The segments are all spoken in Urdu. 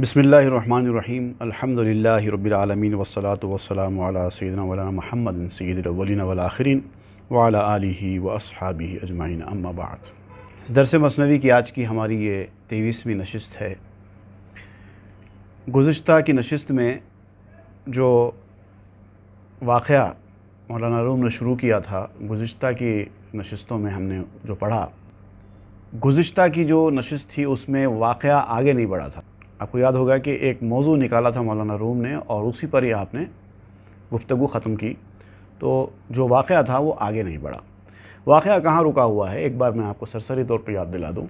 بسم اللہ الرحمن الرحیم الحمد للہ رب العالمین والصلاة والسلام علی سیدنا مولانا محمد سید الاولین والآخرین وعلی آلہ واصحابہ اجمعین اما بعد۔ درس مثنوی کی آج کی ہماری یہ 23ویں نشست ہے۔ گزشتہ کی نشست میں جو واقعہ مولانا روم نے شروع کیا تھا، گزشتہ کی نشستوں میں ہم نے جو پڑھا، گزشتہ کی جو نشست تھی اس میں واقعہ آگے نہیں بڑھا تھا۔ آپ کو یاد ہوگا کہ ایک موضوع نکالا تھا مولانا روم نے اور اسی پر ہی آپ نے گفتگو ختم کی، تو جو واقعہ تھا وہ آگے نہیں بڑھا۔ واقعہ کہاں رکا ہوا ہے، ایک بار میں آپ کو سرسری طور پر یاد دلا دوں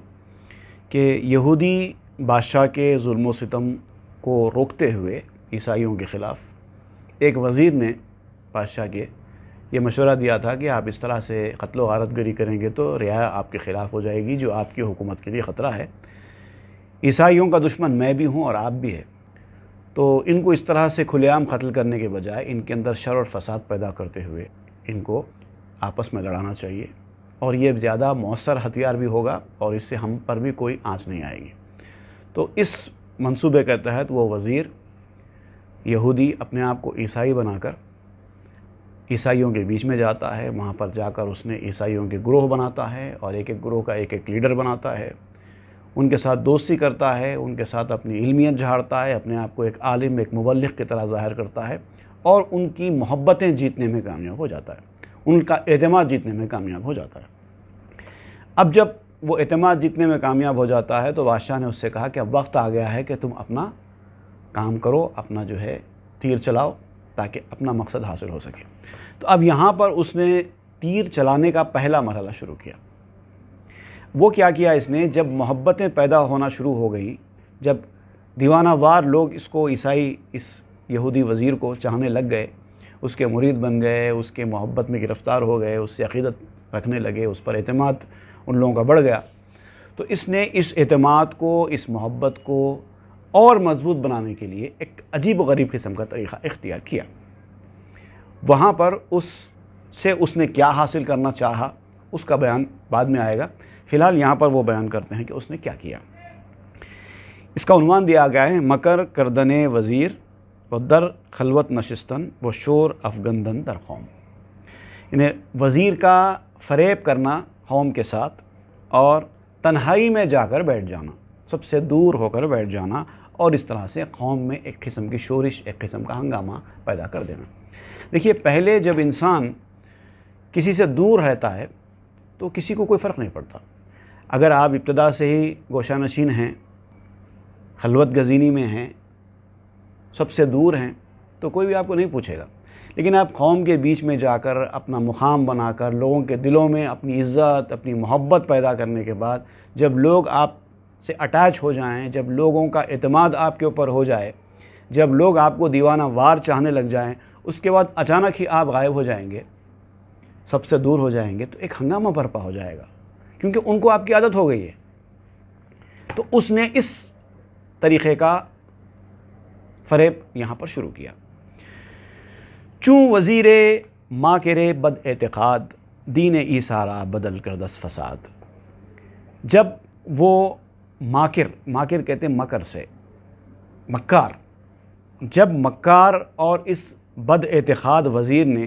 کہ یہودی بادشاہ کے ظلم و ستم کو روکتے ہوئے عیسائیوں کے خلاف ایک وزیر نے بادشاہ کے یہ مشورہ دیا تھا کہ آپ اس طرح سے قتل و غارت گری کریں گے تو رعایا آپ کے خلاف ہو جائے گی، جو آپ کی حکومت کے لیے خطرہ ہے۔ عیسائیوں کا دشمن میں بھی ہوں اور آپ بھی ہے، تو ان کو اس طرح سے کھلے عام قتل کرنے کے بجائے ان کے اندر شر اور فساد پیدا کرتے ہوئے ان کو آپس میں لڑانا چاہیے، اور یہ زیادہ مؤثر ہتھیار بھی ہوگا اور اس سے ہم پر بھی کوئی آنچ نہیں آئے گی۔ تو اس منصوبے کے تحت وہ وزیر یہودی اپنے آپ کو عیسائی بنا کر عیسائیوں کے بیچ میں جاتا ہے، وہاں پر جا کر اس نے عیسائیوں کے گروہ بناتا ہے اور ایک ایک گروہ کا ایک ایک لیڈر بناتا ہے، ان کے ساتھ دوستی کرتا ہے، ان کے ساتھ اپنی علمیت جھاڑتا ہے، اپنے آپ کو ایک عالم، ایک مبلغ کی طرح ظاہر کرتا ہے اور ان کی محبتیں جیتنے میں کامیاب ہو جاتا ہے، ان کا اعتماد جیتنے میں کامیاب ہو جاتا ہے۔ اب جب وہ اعتماد جیتنے میں کامیاب ہو جاتا ہے تو بادشاہ نے اس سے کہا کہ اب وقت آ گیا ہے کہ تم اپنا کام کرو، اپنا جو ہے تیر چلاؤ تاکہ اپنا مقصد حاصل ہو سکے۔ تو اب یہاں پر اس نے تیر چلانے کا پہلا مرحلہ شروع کیا۔ وہ کیا اس نے، جب محبتیں پیدا ہونا شروع ہو گئی، جب دیوانہ وار لوگ اس کو عیسائی، اس یہودی وزیر کو چاہنے لگ گئے، اس کے مرید بن گئے، اس کے محبت میں گرفتار ہو گئے، اس سے عقیدت رکھنے لگے، اس پر اعتماد ان لوگوں کا بڑھ گیا، تو اس نے اس اعتماد کو، اس محبت کو اور مضبوط بنانے کے لیے ایک عجیب و غریب قسم کا طریقہ اختیار کیا۔ وہاں پر اس نے کیا حاصل کرنا چاہا، اس کا بیان بعد میں آئے گا۔ فی الحال یہاں پر وہ بیان کرتے ہیں کہ اس نے کیا کیا۔ اس کا عنوان دیا گیا ہے مکر کردنے وزیر و در خلوت نشستن و شور افگندن در قوم، یعنی وزیر کا فریب کرنا قوم کے ساتھ اور تنہائی میں جا کر بیٹھ جانا، سب سے دور ہو کر بیٹھ جانا اور اس طرح سے قوم میں ایک قسم کی شورش، ایک قسم کا ہنگامہ پیدا کر دینا۔ دیکھیے، پہلے جب انسان کسی سے دور رہتا ہے تو کسی کو کوئی فرق نہیں پڑتا۔ اگر آپ ابتدا سے ہی گوشہ نشین ہیں، خلوت گزینی میں ہیں، سب سے دور ہیں، تو کوئی بھی آپ کو نہیں پوچھے گا۔ لیکن آپ قوم کے بیچ میں جا کر اپنا مقام بنا کر لوگوں کے دلوں میں اپنی عزت، اپنی محبت پیدا کرنے کے بعد جب لوگ آپ سے اٹیچ ہو جائیں، جب لوگوں کا اعتماد آپ کے اوپر ہو جائے، جب لوگ آپ کو دیوانہ وار چاہنے لگ جائیں، اس کے بعد اچانک ہی آپ غائب ہو جائیں گے، سب سے دور ہو جائیں گے، تو ایک ہنگامہ برپا ہو جائے گا، کیونکہ ان کو آپ کی عادت ہو گئی ہے۔ تو اس نے اس طریقے کا فریب یہاں پر شروع کیا۔ چوں وزیر ماکر بد اعتقاد دین عیسیٰ را بدل کر دس فساد، جب وہ ماکر کہتے ہیں مکر سے، مکار، جب مکار اور اس بد اعتقاد وزیر نے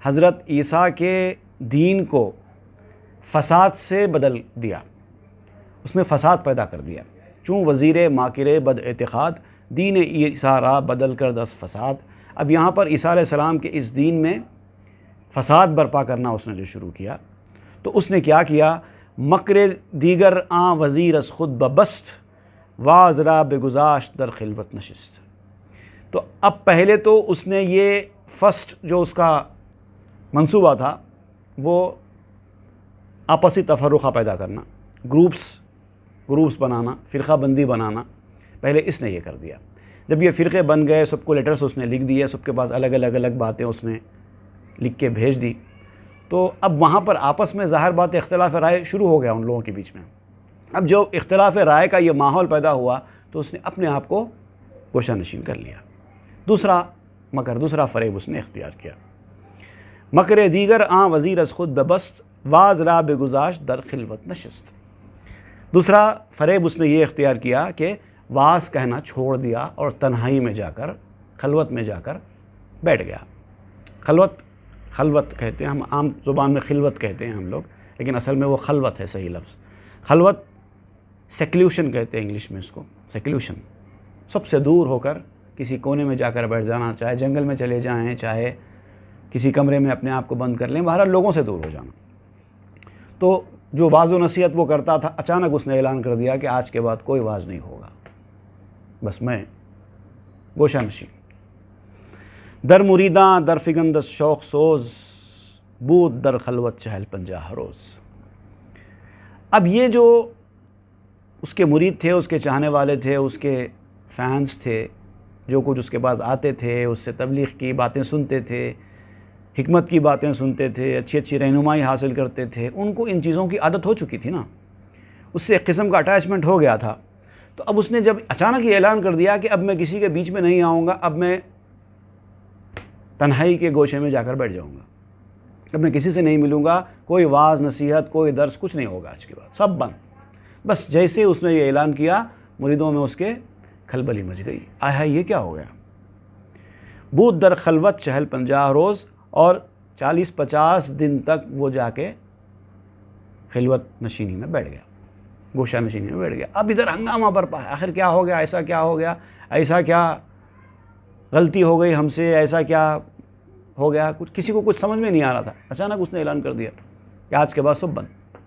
حضرت عیسیٰ کے دین کو فساد سے بدل دیا، اس میں فساد پیدا کر دیا۔ چوں وزیر ماکر بد اعتقاد دین عیسیٰ را بدل کر دس فساد، اب یہاں پر عیسیٰ علیہ السلام کے اس دین میں فساد برپا کرنا اس نے جو شروع کیا، تو اس نے کیا کیا، مکر دیگر آں وزیر از خود ببست واز را بگذاشت در خلوت نشست۔ تو اب پہلے تو اس نے یہ فرسٹ جو اس کا منصوبہ تھا وہ آپسی تفرقہ پیدا کرنا، گروپس بنانا، فرقہ بندی بنانا، پہلے اس نے یہ کر دیا۔ جب یہ فرقے بن گئے، سب کو لیٹرز اس نے لکھ دیے، سب کے پاس الگ باتیں اس نے لکھ کے بھیج دی، تو اب وہاں پر آپس میں ظاہر بات اختلاف رائے شروع ہو گیا ان لوگوں کے بیچ میں۔ اب جو اختلاف رائے کا یہ ماحول پیدا ہوا تو اس نے اپنے آپ کو گوشہ نشین کر لیا۔ دوسرا فریب اس نے اختیار کیا، مکر دیگر آں وزیر از خود ببست واز را بگذاشت در خلوت نشست۔ دوسرا فریب اس نے یہ اختیار کیا کہ واز کہنا چھوڑ دیا اور تنہائی میں جا کر، خلوت میں جا کر بیٹھ گیا۔ خلوت کہتے ہیں ہم، عام زبان میں خلوت کہتے ہیں ہم لوگ، لیکن اصل میں وہ خلوت ہے صحیح لفظ۔ خلوت سیکلیوشن کہتے ہیں انگلش میں اس کو، سیکلیوشن، سب سے دور ہو کر کسی کونے میں جا کر بیٹھ جانا، چاہے جنگل میں چلے جائیں، چاہے کسی کمرے میں اپنے آپ کو بند کر لیں، بہرحال لوگوں سے دور ہو جانا۔ تو جو واز و نصیحت وہ کرتا تھا، اچانک اس نے اعلان کر دیا کہ آج کے بعد کوئی واز نہیں ہوگا، بس میں گوشہ نشین۔ در مریداں در فگندس شوق سوز، بود در خلوت چہل 50 روز۔ اب یہ جو اس کے مرید تھے، اس کے چاہنے والے تھے، اس کے فینس تھے، جو کچھ اس کے پاس آتے تھے، اس سے تبلیغ کی باتیں سنتے تھے، حکمت کی باتیں سنتے تھے، اچھی اچھی رہنمائی حاصل کرتے تھے، ان کو ان چیزوں کی عادت ہو چکی تھی نا، اس سے ایک قسم کا اٹیچمنٹ ہو گیا تھا۔ تو اب اس نے جب اچانک یہ اعلان کر دیا کہ اب میں کسی کے بیچ میں نہیں آؤں گا، اب میں تنہائی کے گوشے میں جا کر بیٹھ جاؤں گا، اب میں کسی سے نہیں ملوں گا، کوئی واز نصیحت، کوئی درس، کچھ نہیں ہوگا آج کے بعد، سب بند۔ بس جیسے اس نے یہ اعلان کیا، مریدوں میں اس کے کھلبلی مچ گئی، آہا یہ کیا ہو گیا؟ بود در خلوت چہل 50 روز، اور 40-50 دن تک وہ جا کے خلوت نشینی میں بیٹھ گیا، گوشہ نشینی میں بیٹھ گیا۔ اب ادھر ہنگامہ برپا ہے، آخر کیا ہو گیا، ایسا کیا ہو گیا، ایسا کیا غلطی ہو گئی ہم سے، ایسا کیا ہو گیا، کچھ کسی کو کچھ سمجھ میں نہیں آ رہا تھا۔ اچانک اس نے اعلان کر دیا کہ آج کے بعد سب بند۔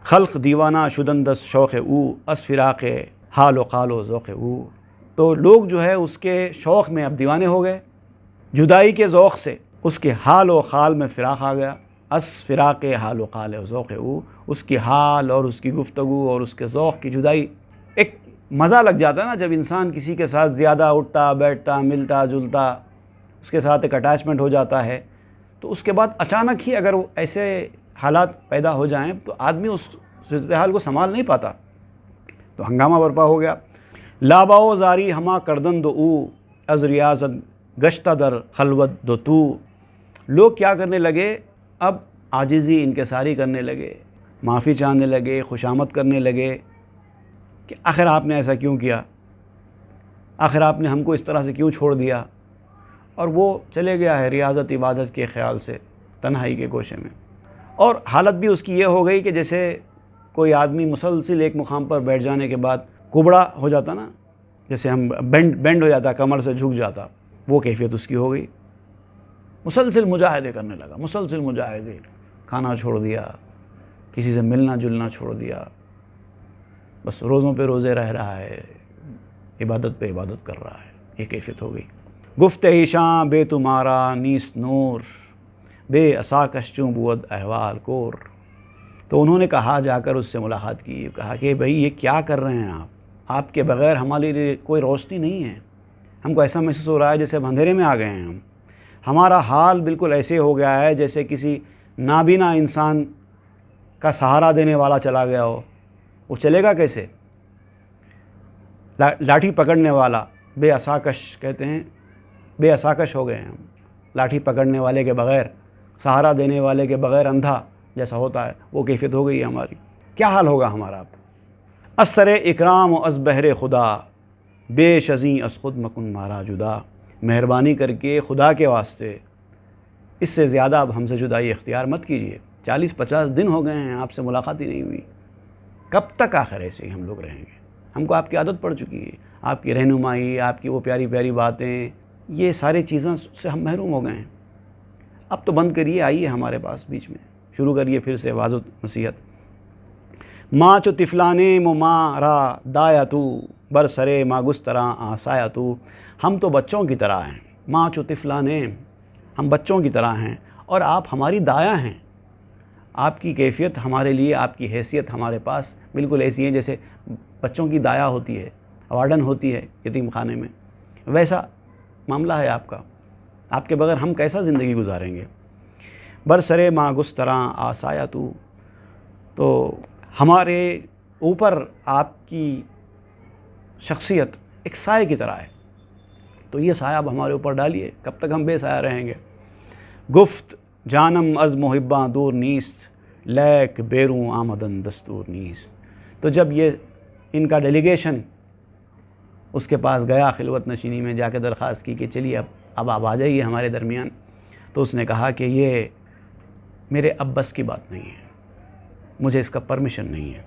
خلق دیوانہ شدندس شوق او، اس فراق حال و قال و ذوق او۔ تو لوگ جو ہے اس کے شوق میں اب دیوانے ہو گئے، جدائی کے ذوق سے اس کے حال و خال میں فراق آ گیا۔ اس فراق حال و قال و ذوق او، اس کی حال اور اس کی گفتگو اور اس کے ذوق کی جدائی۔ ایک مزہ لگ جاتا ہے نا جب انسان کسی کے ساتھ زیادہ اٹھتا بیٹھتا، ملتا جلتا، اس کے ساتھ ایک اٹیچمنٹ ہو جاتا ہے، تو اس کے بعد اچانک ہی اگر ایسے حالات پیدا ہو جائیں تو آدمی اس صورتحال کو سنبھال نہیں پاتا، تو ہنگامہ برپا ہو گیا۔ لاباؤ زاری ہما کردن دو او، از ریاضت گشتہ در خلوت دو تو۔ لوگ کیا کرنے لگے، اب عاجزی انکساری کرنے لگے، معافی چاہنے لگے، خوشامد کرنے لگے کہ آخر آپ نے ایسا کیوں کیا، آخر آپ نے ہم کو اس طرح سے کیوں چھوڑ دیا، اور وہ چلے گیا ہے ریاضت عبادت کے خیال سے تنہائی کے گوشے میں۔ اور حالت بھی اس کی یہ ہو گئی کہ جیسے کوئی آدمی مسلسل ایک مقام پر بیٹھ جانے کے بعد کبڑا ہو جاتا نا، جیسے ہم بینڈ ہو جاتا، کمر سے جھک جاتا، وہ کیفیت اس کی ہو گئی۔ مسلسل مجاہدے کرنے لگا، مسلسل مجاہدے، کھانا چھوڑ دیا، کسی سے ملنا جلنا چھوڑ دیا، بس روزوں پہ روزے رہ رہا ہے، عبادت پہ عبادت کر رہا ہے، یہ کیفیت ہو گئی۔ گفت ایشاں بے تمہارا نیست نور، بے اساکش چوں بود احوال کور۔ تو انہوں نے کہا، جا کر اس سے ملاقات کی، کہا کہ بھائی یہ کیا کر رہے ہیں آپ کے بغیر ہمارے لیے کوئی روشنی نہیں ہے، ہم کو ایسا محسوس ہو رہا ہے جیسے اب اندھیرے میں آ گئے ہیں، ہمارا حال بالکل ایسے ہو گیا ہے جیسے کسی نابینا انسان کا سہارا دینے والا چلا گیا ہو، وہ چلے گا کیسے؟ لاٹھی پکڑنے والا، بے اساکش کہتے ہیں، بے اساکش ہو گئے ہیں ہم، لاٹھی پکڑنے والے کے بغیر، سہارا دینے والے کے بغیر اندھا جیسا ہوتا ہے، وہ کیفیت ہو گئی ہے ہماری۔ کیا حال ہوگا ہمارا اب؟ اثر اکرام و از بہر خدا، بے شزیں از خود مکن مارا جدا۔ مہربانی کر کے خدا کے واسطے اس سے زیادہ اب ہم سے جدائی اختیار مت کیجیے، 40-50 دن ہو گئے ہیں آپ سے ملاقات ہی نہیں ہوئی، کب تک آخر ایسے ہی ہم لوگ رہیں گے؟ ہم کو آپ کی عادت پڑ چکی ہے، آپ کی رہنمائی، آپ کی وہ پیاری پیاری باتیں، یہ ساری چیزوں سے ہم محروم ہو گئے ہیں، اب تو بند کریے، آئیے ہمارے پاس بیچ میں، شروع کریے پھر سے واعظ و نصیحت۔ ماں چو تفلانے مو ماں را دایا تو، بر سرے ماں گستراں آسایا تو۔ ہم تو بچوں کی طرح ہیں، ماں چو تفلانے، ہم بچوں کی طرح ہیں، اور آپ ہماری دایا ہیں۔ آپ کی کیفیت ہمارے لیے، آپ کی حیثیت ہمارے پاس بالکل ایسی ہے جیسے بچوں کی دایا ہوتی ہے، وارڈن ہوتی ہے یتیم خانے میں، ویسا معاملہ ہے آپ کا، آپ کے بغیر ہم کیسا زندگی گزاریں گے؟ برسرے ماں گستراں آسایا تو ہمارے اوپر آپ کی شخصیت ایک سائے کی طرح ہے، تو یہ سایہ اب ہمارے اوپر ڈالیے، کب تک ہم بے سایہ رہیں گے؟ گفت جانم از محباں دور نیست، لیک بیروں آمدن دستور نیست۔ تو جب یہ ان کا ڈیلیگیشن اس کے پاس گیا خلوت نشینی میں، جا کے درخواست کی کہ چلیے اب آپ آ جائیے ہمارے درمیان. تو اس نے کہا کہ یہ میرے اب بس کی بات نہیں ہے، مجھے اس کا پرمیشن نہیں ہے،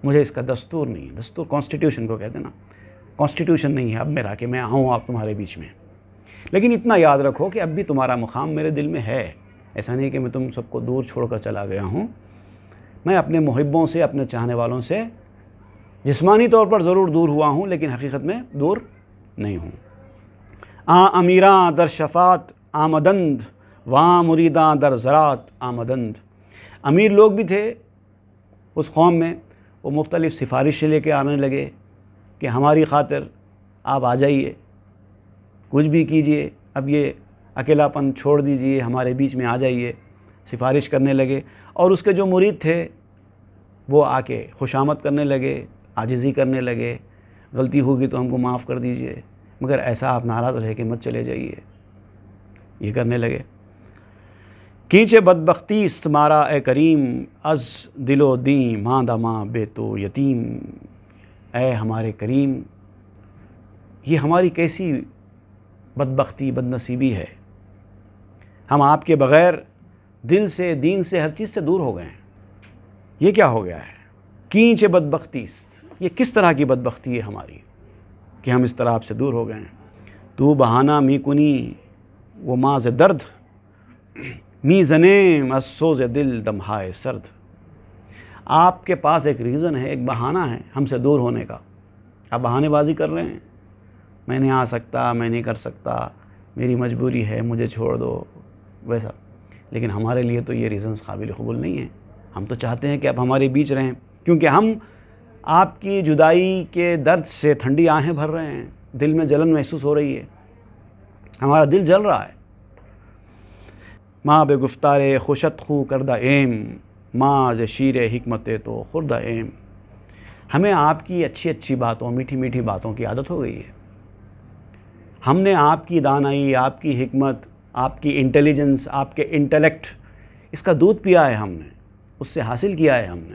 مجھے اس کا دستور نہیں ہے. دستور کانسٹیٹیوشن کو کہتے ہیں نا، کانسٹیٹیوشن نہیں ہے اب میرا کہ میں آؤں آپ تمہارے بیچ میں. لیکن اتنا یاد رکھو کہ اب بھی تمہارا مقام میرے دل میں ہے. ایسا نہیں کہ میں تم سب کو دور چھوڑ کر چلا گیا ہوں. میں اپنے محبوں سے، اپنے چاہنے والوں سے جسمانی طور پر ضرور دور ہوا ہوں، لیکن حقیقت میں دور نہیں ہوں. امیراں در شفاعت آمدند، وہاں مریداں در زراعت آمدند. امیر لوگ بھی تھے اس قوم میں، وہ مختلف سفارشیں لے کے آنے لگے کہ ہماری خاطر آپ آ جائیے، کچھ بھی کیجئے، اب یہ اکیلاپن چھوڑ دیجئے، ہمارے بیچ میں آ جائیے. سفارش کرنے لگے. اور اس کے جو مرید تھے وہ آ کے خوشامد کرنے لگے، عاجزی کرنے لگے، غلطی ہوگی تو ہم کو معاف کر دیجئے، مگر ایسا آپ ناراض رہ کے مت چلے جائیے. یہ کرنے لگے. کینچے بدبختی است مارا اے کریم، از دل و دیں ماندہ ماں بے تو یتیم. اے ہمارے کریم، یہ ہماری کیسی بدبختی، بدنصیبی ہے، ہم آپ کے بغیر دل سے، دین سے، ہر چیز سے دور ہو گئے ہیں. یہ کیا ہو گیا ہے؟ کینچے بدبختی است، یہ کس طرح کی بدبختی ہے ہماری کہ ہم اس طرح آپ سے دور ہو گئے ہیں. تو بہانہ می کنی وہ ماں ز درد، می زنیم از سوز دل دمہائے سرد. آپ کے پاس ایک ریزن ہے، ایک بہانہ ہے ہم سے دور ہونے کا. آپ بہانے بازی کر رہے ہیں، میں نہیں آ سکتا، میں نہیں کر سکتا، میری مجبوری ہے، مجھے چھوڑ دو، ویسا. لیکن ہمارے لیے تو یہ ریزنز قابل قبول نہیں ہیں. ہم تو چاہتے ہیں کہ آپ ہمارے بیچ رہیں، کیونکہ ہم آپ کی جدائی کے درد سے ٹھنڈی آہیں بھر رہے ہیں، دل میں جلن محسوس ہو رہی ہے، ہمارا دل جل رہا ہے. ماں بے گفتار خوشت خو کردہ ایم، ماں ز شیر حکمت تو خوردہ ایم. ہمیں آپ کی اچھی اچھی باتوں، میٹھی میٹھی باتوں کی عادت ہو گئی ہے. ہم نے آپ کی دانائی، آپ کی حکمت، آپ کی انٹیلیجنس، آپ کے انٹلیکٹ، اس کا دودھ پیا ہے ہم نے، اس سے حاصل کیا ہے ہم نے.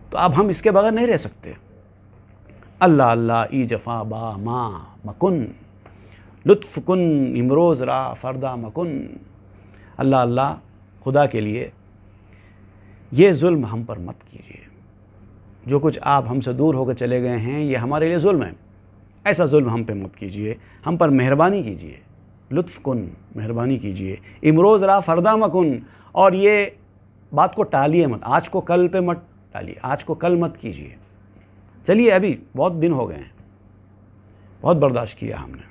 تو اب ہم اس کے بغیر نہیں رہ سکتے. اللہ اللہ ای جفا با ماں مکن، لطف کن امروز را فردا مکن. اللہ اللہ، خدا کے لیے یہ ظلم ہم پر مت کیجیے. جو کچھ آپ ہم سے دور ہو کے چلے گئے ہیں یہ ہمارے لیے ظلم ہے. ایسا ظلم ہم پہ مت کیجیے، ہم پر مہربانی کیجیے، لطف کن، مہربانی کیجیے. امروز را فردا مکن. اور یہ بات کو ٹالیے مت، آج کو کل پہ مت ٹالیے، آج کو کل مت کیجیے. چلیے ابھی بہت دن ہو گئے ہیں، بہت برداشت کیا ہم نے.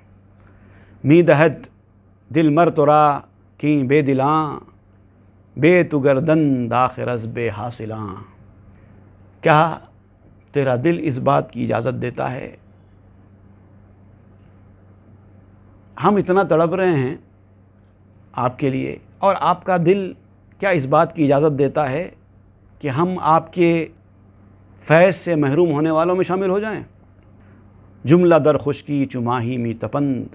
می دہد دل مر تو را کی بے دلاں، بے تو گردن داخر از بے حاصلاں. کیا تیرا دل اس بات کی اجازت دیتا ہے؟ ہم اتنا تڑپ رہے ہیں آپ کے لیے، اور آپ کا دل کیا اس بات کی اجازت دیتا ہے کہ ہم آپ کے فیض سے محروم ہونے والوں میں شامل ہو جائیں؟ جملہ در خشکی چماہی می تپند،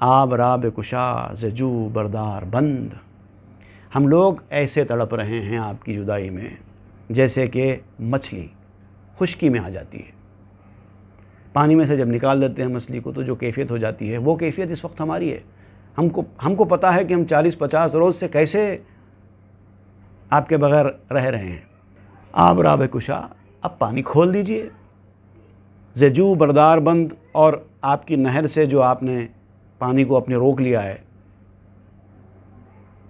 آب راب کشا زجو بردار بند. ہم لوگ ایسے تڑپ رہے ہیں آپ کی جدائی میں جیسے کہ مچھلی خشکی میں آ جاتی ہے. پانی میں سے جب نکال دیتے ہیں مچھلی کو تو جو کیفیت ہو جاتی ہے، وہ کیفیت اس وقت ہماری ہے. ہم کو پتہ ہے کہ ہم 40-50 روز سے کیسے آپ کے بغیر رہ رہے ہیں. آب راب کشا، اب پانی کھول دیجئے. زجو بردار بند، اور آپ کی نہر سے جو آپ نے پانی کو اپنے روک لیا ہے،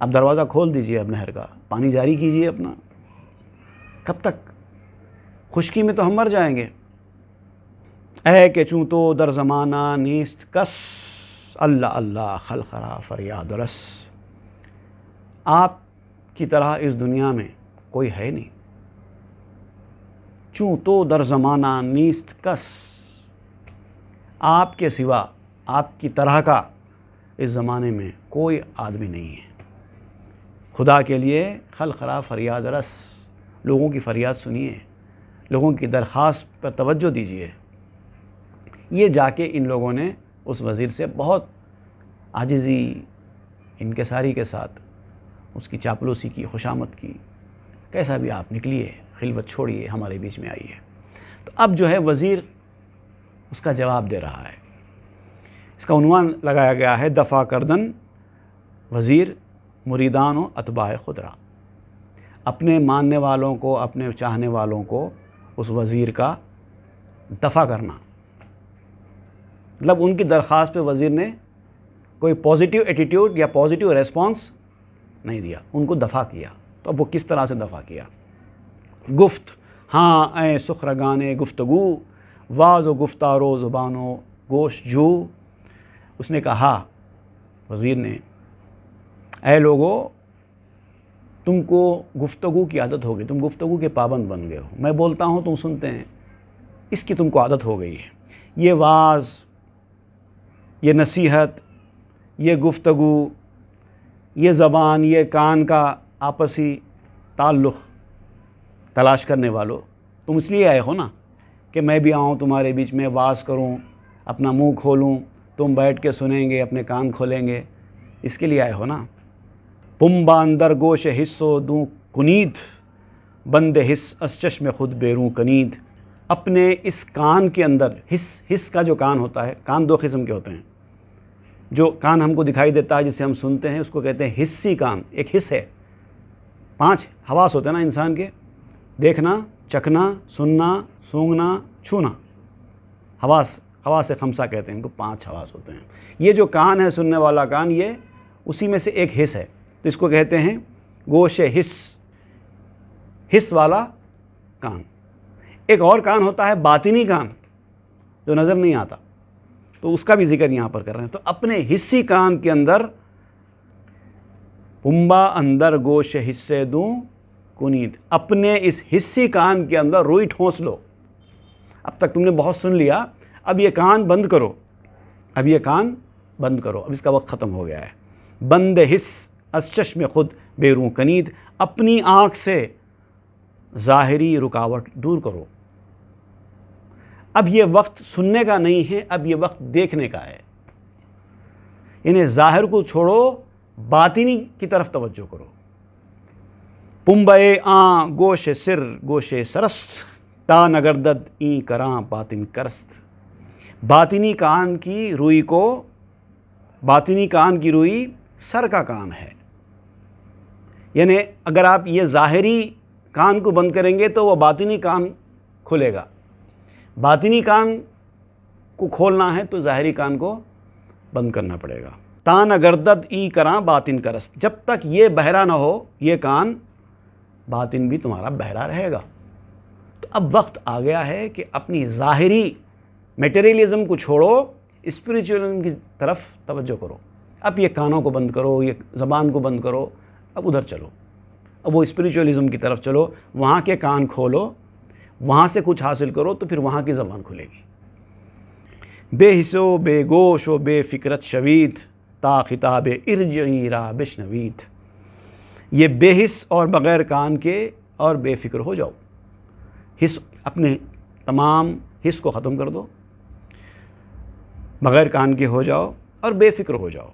اب دروازہ کھول دیجئے، اب نہر کا پانی جاری کیجئے اپنا. کب تک؟ خشکی میں تو ہم مر جائیں گے. اے کہ چوں تو در زمانہ نیست کس، اللہ اللہ خلخرا فریاد رس. آپ کی طرح اس دنیا میں کوئی ہے نہیں. چوں تو در زمانہ نیست کس، آپ کے سوا، آپ کی طرح کا اس زمانے میں کوئی آدمی نہیں ہے. خدا کے لیے خلخرا فریاد رس، لوگوں کی فریاد سنیے، لوگوں کی درخواست پر توجہ دیجیے. یہ جا کے ان لوگوں نے اس وزیر سے بہت عاجزی، انکساری کے ساتھ اس کی چاپلوسی کی، خوشامد کی. کیسا بھی آپ نکلیے، خلوت چھوڑیے، ہمارے بیچ میں آئیے. تو اب جو ہے وزیر اس کا جواب دے رہا ہے. اس کا عنوان لگایا گیا ہے دفع کردن وزیر مریدان و اتباع خدرا. اپنے ماننے والوں کو، اپنے چاہنے والوں کو اس وزیر کا دفع کرنا. مطلب ان کی درخواست پہ وزیر نے کوئی پازیٹیو ایٹیٹیوڈ یا پازیٹیو ریسپانس نہیں دیا، ان کو دفع کیا. تو اب وہ کس طرح سے دفع کیا؟ گفت ہاں اے سخرگان گفتگو، واز و گفتارو زبان و گوش جو. اس نے کہا، وزیر نے، اے لوگو، تم کو گفتگو کی عادت ہو گئی، تم گفتگو کے پابند بن گئے ہو. میں بولتا ہوں تم سنتے ہیں، اس کی تم کو عادت ہو گئی ہے. یہ واز، یہ نصیحت، یہ گفتگو، یہ زبان، یہ کان کا آپسی تعلق تلاش کرنے والوں، تم اس لیے آئے ہو نا کہ میں بھی آؤں تمہارے بیچ میں، واز کروں، اپنا منہ کھولوں، تم بیٹھ کے سنیں گے، اپنے کان کھولیں گے، اس کے لیے آئے ہو نا. پمبا اندر گوش حصو دوں کنید، بند حص از چشم خود بیروں کنید. اپنے اس کان کے اندر، حص کا جو کان ہوتا ہے، کان دو قسم کے ہوتے ہیں. جو کان ہم کو دکھائی دیتا ہے جسے ہم سنتے ہیں اس کو کہتے ہیں حصی کان. ایک حص ہے، 5 حواس ہوتے ہیں نا انسان کے، دیکھنا، چکھنا، سننا، سونگھنا، چھونا. حواس خمسہ کہتے ہیں ان کو، 5 حواس ہوتے ہیں. یہ جو کان ہے، سننے والا کان، یہ اسی میں سے ایک حص ہے. تو اس کو کہتے ہیں گوش حص والا کان. ایک اور کان ہوتا ہے باطنی کان، جو نظر نہیں آتا، تو اس کا بھی ذکر یہاں پر کر رہے ہیں. تو اپنے حصی کان کے اندر پمبا اندر گوش حصے دوں کنید، اپنے اس حصی کان کے اندر روئی ٹھونس لو. اب تک تم نے بہت سن لیا، اب یہ کان بند کرو، اب یہ کان بند کرو، اب اس کا وقت ختم ہو گیا ہے. بند حص از چشم خود بیروں کنید، اپنی آنکھ سے ظاہری رکاوٹ دور کرو. اب یہ وقت سننے کا نہیں ہے، اب یہ وقت دیکھنے کا ہے. یعنی ظاہر کو چھوڑو، باطنی کی طرف توجہ کرو. پمبئے آں گوش سر گوش سرست، تا نگردد این کراں باطن کرست. باطنی کان کی روئی کو، باطنی کان کی روئی سر کا کان ہے. یعنی اگر آپ یہ ظاہری کان کو بند کریں گے تو وہ باطنی کان کھلے گا. باطنی کان کو کھولنا ہے تو ظاہری کان کو بند کرنا پڑے گا. تان گردد ای کراں باطن کرست، جب تک یہ بہرا نہ ہو یہ کان، باطن بھی تمہارا بہرا رہے گا. تو اب وقت آ گیا ہے کہ اپنی ظاہری میٹیریلزم کو چھوڑو، اسپریچولزم کی طرف توجہ کرو. اب یہ کانوں کو بند کرو، یہ زبان کو بند کرو، اب ادھر چلو، اب وہ اسپریچولزم کی طرف چلو. وہاں کے کان کھولو، وہاں سے کچھ حاصل کرو تو پھر وہاں کی زبان کھلے گی. بے حصو بے گوش و بے فکرت شوید، تا خطاب ارجعی را بشنوید. یہ بے حص اور بغیر کان کے اور بے فکر ہو جاؤ. حص، اپنے تمام حص کو ختم کر دو، بغیر کان کے ہو جاؤ اور بے فکر ہو جاؤ،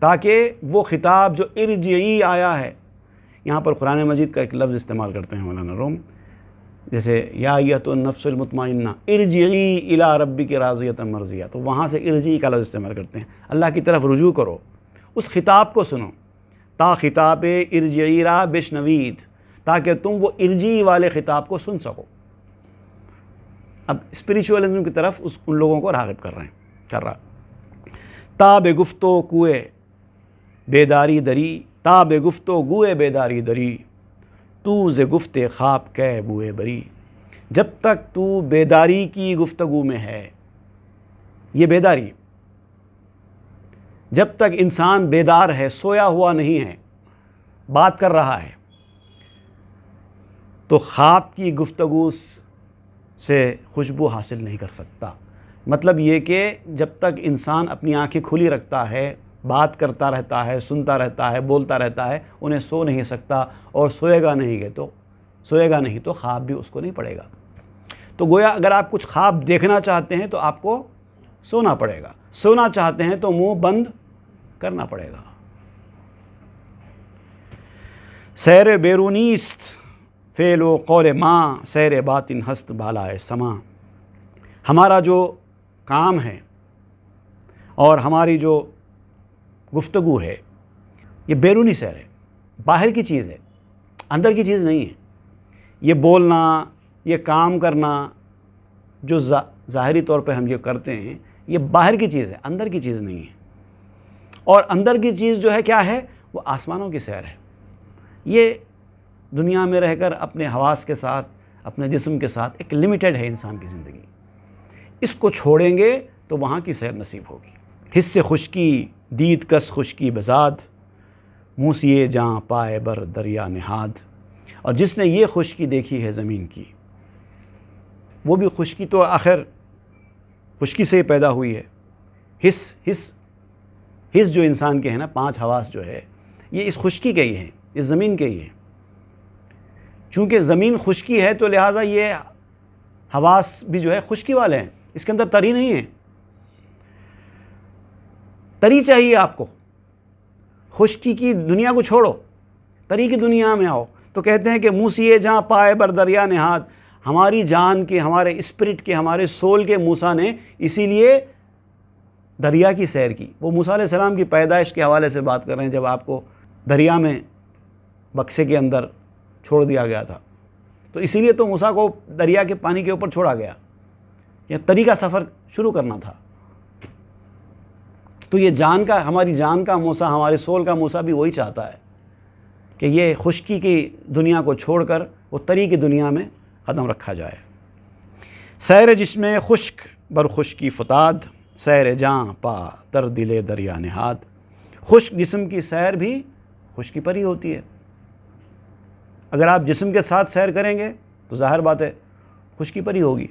تاکہ وہ خطاب جو ارجعی آیا ہے، یہاں پر قرآن مجید کا ایک لفظ استعمال کرتے ہیں مولانا روم، جیسے یا ایتھا النفس المطمئنہ ارجعی الی ربک راضیۃ مرضیہ، تو وہاں سے ارجعی کا لفظ استعمال کرتے ہیں. اللہ کی طرف رجوع کرو، اس خطاب کو سنو. تا خطاب ارجعی را بشنوید، تاکہ تم وہ ارجعی والے خطاب کو سن سکو. اب اسپریچولزم کی طرف ان لوگوں کو راغب کر رہا. تا بے گفتو کوئے بیداری دری، تا بے گفتو گوئے بیداری دری، تو ز گفت خواب کے بوئے بری. جب تک تو بیداری کی گفتگو میں ہے، یہ بیداری، جب تک انسان بیدار ہے، سویا ہوا نہیں ہے، بات کر رہا ہے، تو خواب کی گفتگو سے خوشبو حاصل نہیں کر سکتا. مطلب یہ کہ جب تک انسان اپنی آنکھیں کھلی رکھتا ہے، بات کرتا رہتا ہے، سنتا رہتا ہے، بولتا رہتا ہے، انہیں سو نہیں سکتا. اور سوئے گا نہیں تو خواب بھی اس کو نہیں پڑے گا. تو گویا اگر آپ کچھ خواب دیکھنا چاہتے ہیں تو آپ کو سونا پڑے گا، سونا چاہتے ہیں تو منہ بند کرنا پڑے گا. سیر بیرونیست فعل و قول ماں سیر باطن ہست بالائے سما. ہمارا جو کام ہے اور ہماری جو گفتگو ہے یہ بیرونی سیر ہے، باہر کی چیز ہے، اندر کی چیز نہیں ہے. یہ بولنا، یہ کام کرنا جو ظاہری طور پہ ہم یہ کرتے ہیں یہ باہر کی چیز ہے، اندر کی چیز نہیں ہے. اور اندر کی چیز جو ہے کیا ہے؟ وہ آسمانوں کی سیر ہے. یہ دنیا میں رہ کر اپنے حواس کے ساتھ، اپنے جسم کے ساتھ ایک لمیٹڈ ہے انسان کی زندگی. اس کو چھوڑیں گے تو وہاں کی سیر نصیب ہوگی. حس خشکی دید کس خشکی بزاد، موسیے جاں پائے بر دریا نہاد. اور جس نے یہ خشکی دیکھی ہے زمین کی، وہ بھی خشکی تو آخر خشکی سے ہی پیدا ہوئی ہے. حس جو انسان کے ہیں نا، 5 حواس جو ہے یہ اس خشکی کے ہی ہیں، اس زمین کے ہی ہیں. چونکہ زمین خشکی ہے تو لہٰذا یہ حواس بھی جو ہے خشکی والے ہیں، اس کے اندر تری نہیں ہے. تری چاہیے آپ کو. خشکی کی دنیا کو چھوڑو، تری کی دنیا میں آؤ. تو کہتے ہیں کہ موسیے جہاں پائے بر دریا نہاد، ہماری جان کے، ہمارے اسپرٹ کے، ہمارے سول کے موسیٰ نے اسی لیے دریا کی سیر کی. وہ موسیٰ علیہ السلام کی پیدائش کے حوالے سے بات کر رہے ہیں، جب آپ کو دریا میں بکسے کے اندر چھوڑ دیا گیا تھا، تو اسی لیے تو موسیٰ کو دریا کے پانی کے اوپر چھوڑا گیا. یہ تری کا سفر شروع کرنا تھا. تو یہ جان کا، ہماری جان کا موسیٰ، ہمارے سول کا موسیٰ بھی وہی چاہتا ہے کہ یہ خشکی کی دنیا کو چھوڑ کر وہ تری کی دنیا میں قدم رکھا جائے. سیر جسم خشک بر خشکی فتاد، سیر جاں پا در دل دریا نہاد. خشک جسم کی سیر بھی خشکی پر ہی ہوتی ہے. اگر آپ جسم کے ساتھ سیر کریں گے تو ظاہر بات ہے خشکی پر ہی ہوگی،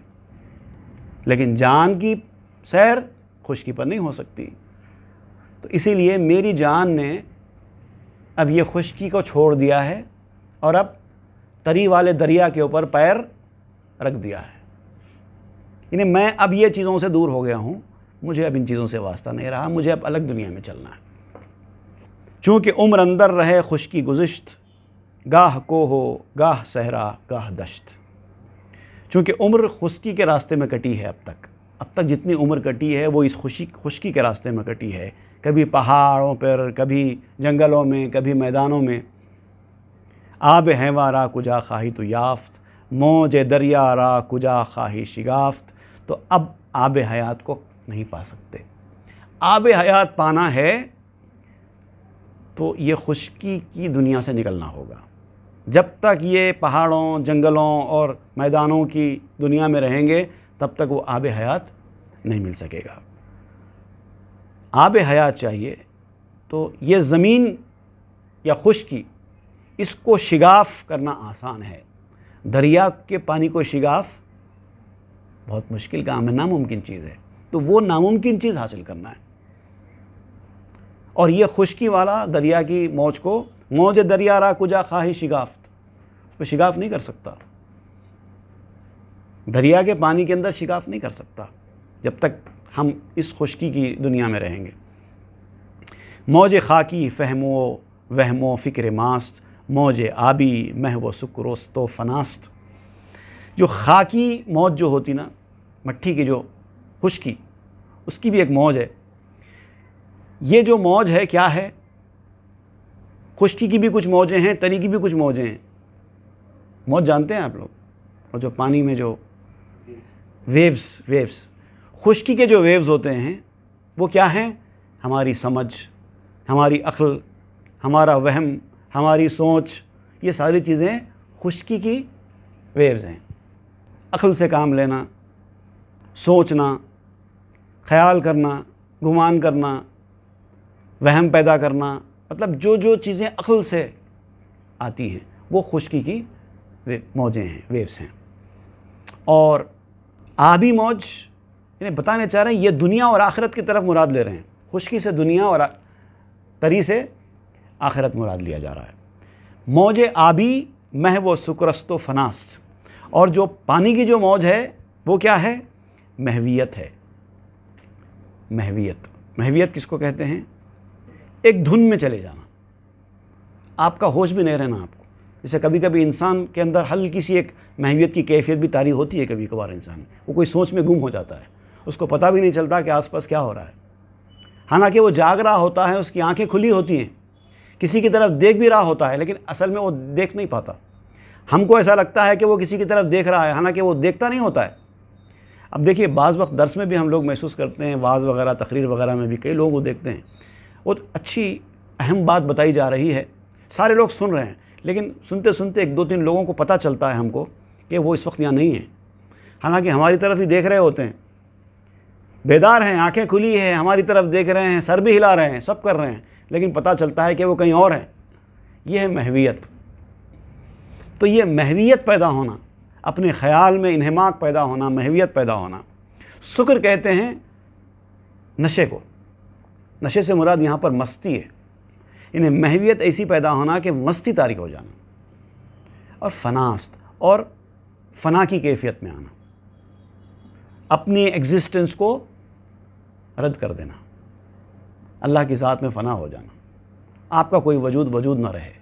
لیکن جان کی سیر خشکی پر نہیں ہو سکتی. تو اسی لیے میری جان نے اب یہ خشکی کو چھوڑ دیا ہے اور اب تری والے دریا کے اوپر پیر رکھ دیا ہے. یعنی میں اب یہ چیزوں سے دور ہو گیا ہوں، مجھے اب ان چیزوں سے واسطہ نہیں رہا، مجھے اب الگ دنیا میں چلنا ہے. چونکہ عمر اندر رہے خشکی گزشت، گاہ کو ہو گاہ صحرا گاہ دشت. چونکہ عمر خشکی کے راستے میں کٹی ہے، اب تک جتنی عمر کٹی ہے وہ اس خشکی کے راستے میں کٹی ہے. کبھی پہاڑوں پر، کبھی جنگلوں میں، کبھی میدانوں میں. آب حیواں را کجا خواہی تو یافت، موج دریا را کجا خواہی شگافت. تو اب آب حیات کو نہیں پا سکتے. آب حیات پانا ہے تو یہ خشکی کی دنیا سے نکلنا ہوگا. جب تک یہ پہاڑوں، جنگلوں اور میدانوں کی دنیا میں رہیں گے تب تک وہ آب حیات نہیں مل سکے گا. آب حیات چاہیے تو یہ زمین یا خشکی، اس کو شگاف کرنا آسان ہے. دریا کے پانی کو شگاف بہت مشکل کام ہے، ناممکن چیز ہے. تو وہ ناممکن چیز حاصل کرنا ہے. اور یہ خشکی والا دریا کی موج کو، موج دریا را کجا خواہی شگافت، وہ شگاف نہیں کر سکتا. دریا کے پانی کے اندر شگاف نہیں کر سکتا جب تک ہم اس خشکی کی دنیا میں رہیں گے. موج خاکی فہم و وہم و فکر ماست، موج آبی محو و سکروست و فناست. جو خاکی موج جو ہوتی نا، مٹی کی جو خشکی، اس کی بھی ایک موج ہے. یہ جو موج ہے کیا ہے؟ خشکی کی بھی کچھ موجیں ہیں، تری کی بھی کچھ موجیں ہیں. موج جانتے ہیں آپ لوگ؟ اور جو پانی میں جو ویوز، خشکی کے جو ویوز ہوتے ہیں وہ کیا ہیں؟ ہماری سمجھ، ہماری عقل، ہمارا وہم، ہماری سوچ، یہ ساری چیزیں خشکی کی ویوز ہیں. عقل سے کام لینا، سوچنا، خیال کرنا، گمان کرنا، وہم پیدا کرنا، مطلب جو چیزیں عقل سے آتی ہیں وہ خشکی کی موجیں ہیں، ویوز ہیں. اور آبی موج یعنی بتانے چاہ رہے ہیں یہ دنیا اور آخرت کی طرف مراد لے رہے ہیں. خشکی سے دنیا اور تری سے آخرت مراد لیا جا رہا ہے. موج آبی محو و سکرست و فناست. اور جو پانی کی جو موج ہے وہ کیا ہے؟ محویت ہے. محویت کس کو کہتے ہیں؟ ایک دھن میں چلے جانا، آپ کا ہوش بھی نہیں رہنا آپ کو. جیسے کبھی کبھی انسان کے اندر ہلکی سی ایک محویت کی کیفیت بھی طاری ہوتی ہے کبھی کبھار انسان میں، وہ کوئی سوچ میں گم ہو جاتا ہے، اس کو پتہ بھی نہیں چلتا کہ آس پاس کیا ہو رہا ہے، حالانکہ وہ جاگ رہا ہوتا ہے، اس کی آنکھیں کھلی ہوتی ہیں، کسی کی طرف دیکھ بھی رہا ہوتا ہے، لیکن اصل میں وہ دیکھ نہیں پاتا۔ ہم کو ایسا لگتا ہے کہ وہ کسی کی طرف دیکھ رہا ہے، حالانکہ وہ دیکھتا نہیں ہوتا ہے۔ اب دیکھیے بعض وقت درس میں بھی ہم لوگ محسوس کرتے ہیں، واعظ وغیرہ تقریر وغیرہ میں بھی کئی لوگوں کو دیکھتے ہیں، وہ اچھی اہم بات بتائی جا رہی ہے، سارے لوگ سن رہے ہیں، لیکن سنتے سنتے ایک دو تین لوگوں کو پتہ چلتا ہے ہم کو کہ وہ اس وقت یہاں نہیں ہیں، حالانکہ ہماری طرف ہی دیکھ رہے ہوتے ہیں، بیدار ہیں، آنکھیں کھلی ہیں، ہماری طرف دیکھ رہے ہیں، سر بھی ہلا رہے ہیں، سب کر رہے ہیں، لیکن پتہ چلتا ہے کہ وہ کہیں اور ہیں۔ یہ ہے محویت۔ تو یہ محویت پیدا ہونا، اپنے خیال میں انہماک پیدا ہونا، محویت پیدا ہونا، سکر کہتے ہیں نشے کو۔ نشے سے مراد یہاں پر مستی ہے، انہیں محویت ایسی پیدا ہونا کہ مستی تاریک ہو جانا، اور فناست اور فنا کی کیفیت میں آنا، اپنی ایگزسٹنس کو رد کر دینا، اللہ کی ذات میں فنا ہو جانا، آپ کا کوئی وجود نہ رہے،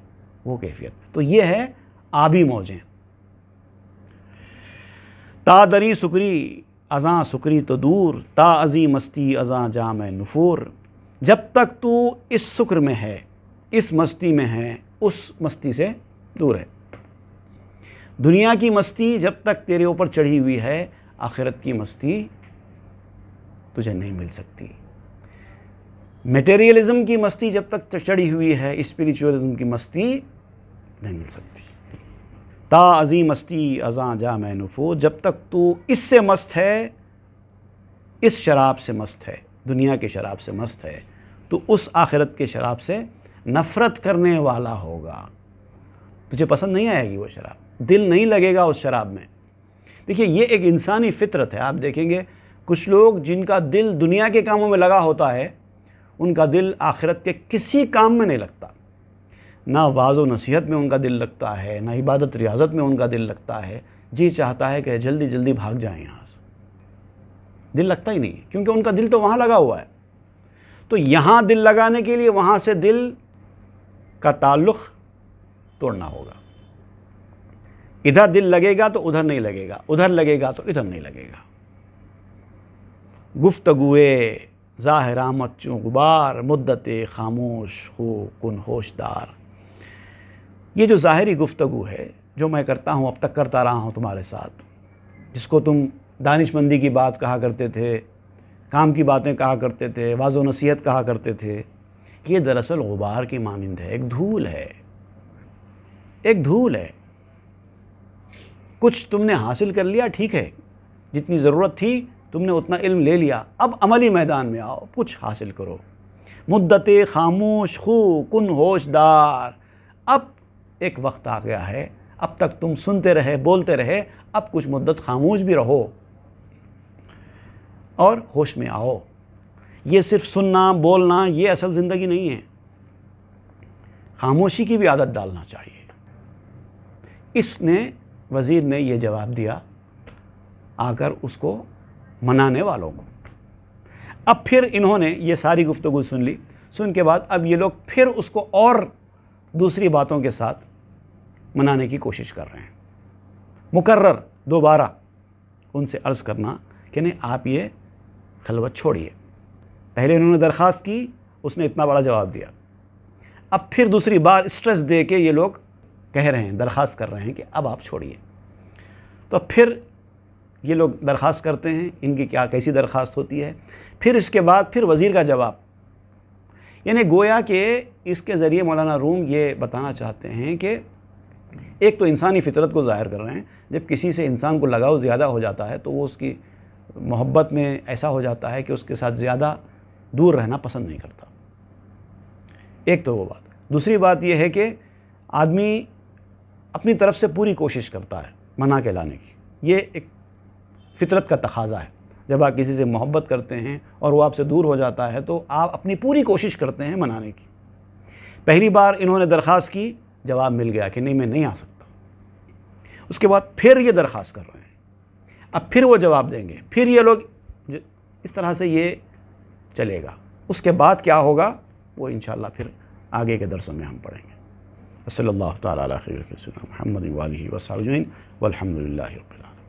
وہ کیفیت۔ تو یہ ہے آبی موجیں۔ تا دری سکری ازاں سکری تو دور، تا ازی مستی ازاں جام نفور۔ جب تک تو اس سکر میں ہے، اس مستی میں ہے، اس مستی سے دور ہے۔ دنیا کی مستی جب تک تیرے اوپر چڑھی ہوئی ہے، آخرت کی مستی تجھے نہیں مل سکتی۔ میٹیریلزم کی مستی جب تک چڑھی ہوئی ہے، اسپریچولزم کی مستی نہیں مل سکتی۔ تا ازی مستی ازاں جام نفور، جب تک تو اس سے مست ہے، اس شراب سے مست ہے، دنیا کے شراب سے مست ہے، تو اس آخرت کے شراب سے نفرت کرنے والا ہوگا۔ تجھے پسند نہیں آئے گی وہ شراب، دل نہیں لگے گا اس شراب میں۔ دیکھیے یہ ایک انسانی فطرت ہے۔ آپ دیکھیں گے کچھ لوگ جن کا دل دنیا کے کاموں میں لگا ہوتا ہے، ان کا دل آخرت کے کسی کام میں نہیں لگتا، نہ واعظ و نصیحت میں ان کا دل لگتا ہے، نہ عبادت ریاضت میں ان کا دل لگتا ہے، جی چاہتا ہے کہ جلدی جلدی بھاگ جائیں یہاں سے، دل لگتا ہی نہیں، کیونکہ ان کا دل تو وہاں لگا ہوا ہے۔ تو یہاں دل لگانے کے لیے وہاں سے دل کا تعلق توڑنا ہوگا، ادھر دل لگے گا تو ادھر نہیں لگے گا، ادھر لگے گا تو ادھر نہیں لگے گا۔ گفتگوئے ظاہر آمد چوں غبار، مدت خاموش ہو کن ہوشدار۔ یہ جو ظاہری گفتگو ہے، جو میں کرتا ہوں، اب تک کرتا رہا ہوں تمہارے ساتھ، جس کو تم دانش مندی کی بات کہا کرتے تھے، کام کی باتیں کہا کرتے تھے، واعظ و نصیحت کہا کرتے تھے، یہ دراصل غبار کی مانند ہے، ایک دھول ہے، ایک دھول ہے۔ کچھ تم نے حاصل کر لیا، ٹھیک ہے، جتنی ضرورت تھی تم نے اتنا علم لے لیا، اب عملی میدان میں آؤ، کچھ حاصل کرو۔ مدت خاموش خو کن ہوشدار، اب ایک وقت آ گیا ہے، اب تک تم سنتے رہے، بولتے رہے، اب کچھ مدت خاموش بھی رہو اور ہوش میں آؤ۔ یہ صرف سننا بولنا یہ اصل زندگی نہیں ہے، خاموشی کی بھی عادت ڈالنا چاہیے۔ اس نے وزیر نے یہ جواب دیا آ کر اس کو منانے والوں کو۔ اب پھر انہوں نے یہ ساری گفتگو سن لی، سن کے بعد اب یہ لوگ پھر اس کو اور دوسری باتوں کے ساتھ منانے کی کوشش کر رہے ہیں۔ مکرر دوبارہ ان سے عرض کرنا کہ نہیں آپ یہ خلوت چھوڑیے۔ پہلے انہوں نے درخواست کی، اس نے اتنا بڑا جواب دیا، اب پھر دوسری بار اسٹریس دے کے یہ لوگ کہہ رہے ہیں، درخواست کر رہے ہیں کہ اب آپ چھوڑیے۔ تو پھر یہ لوگ درخواست کرتے ہیں، ان کی کیسی درخواست ہوتی ہے، پھر اس کے بعد پھر وزیر کا جواب، یعنی گویا کہ اس کے ذریعے مولانا روم یہ بتانا چاہتے ہیں کہ ایک تو انسانی فطرت کو ظاہر کر رہے ہیں، جب کسی سے انسان کو لگاؤ زیادہ ہو جاتا ہے تو وہ اس کی محبت میں ایسا ہو جاتا ہے کہ اس کے ساتھ زیادہ دور رہنا پسند نہیں کرتا۔ ایک تو وہ بات۔ دوسری بات یہ ہے کہ آدمی اپنی طرف سے پوری کوشش کرتا ہے منا کے لانے کی، یہ ایک فطرت کا تقاضا ہے۔ جب آپ کسی سے محبت کرتے ہیں اور وہ آپ سے دور ہو جاتا ہے تو آپ اپنی پوری کوشش کرتے ہیں منانے کی۔ پہلی بار انہوں نے درخواست کی، جواب مل گیا کہ نہیں میں نہیں آ سکتا۔ اس کے بعد پھر یہ درخواست کر رہے ہیں، اب پھر وہ جواب دیں گے، پھر یہ لوگ اس طرح سے یہ چلے گا۔ اس کے بعد کیا ہوگا وہ انشاءاللہ پھر آگے کے درسوں میں ہم پڑھیں گے۔ صلی اللہ تعالیٰ علیہ سیدنا محمد وآلہ وصحبہ اجمعین والحمد للہ رب العالمین.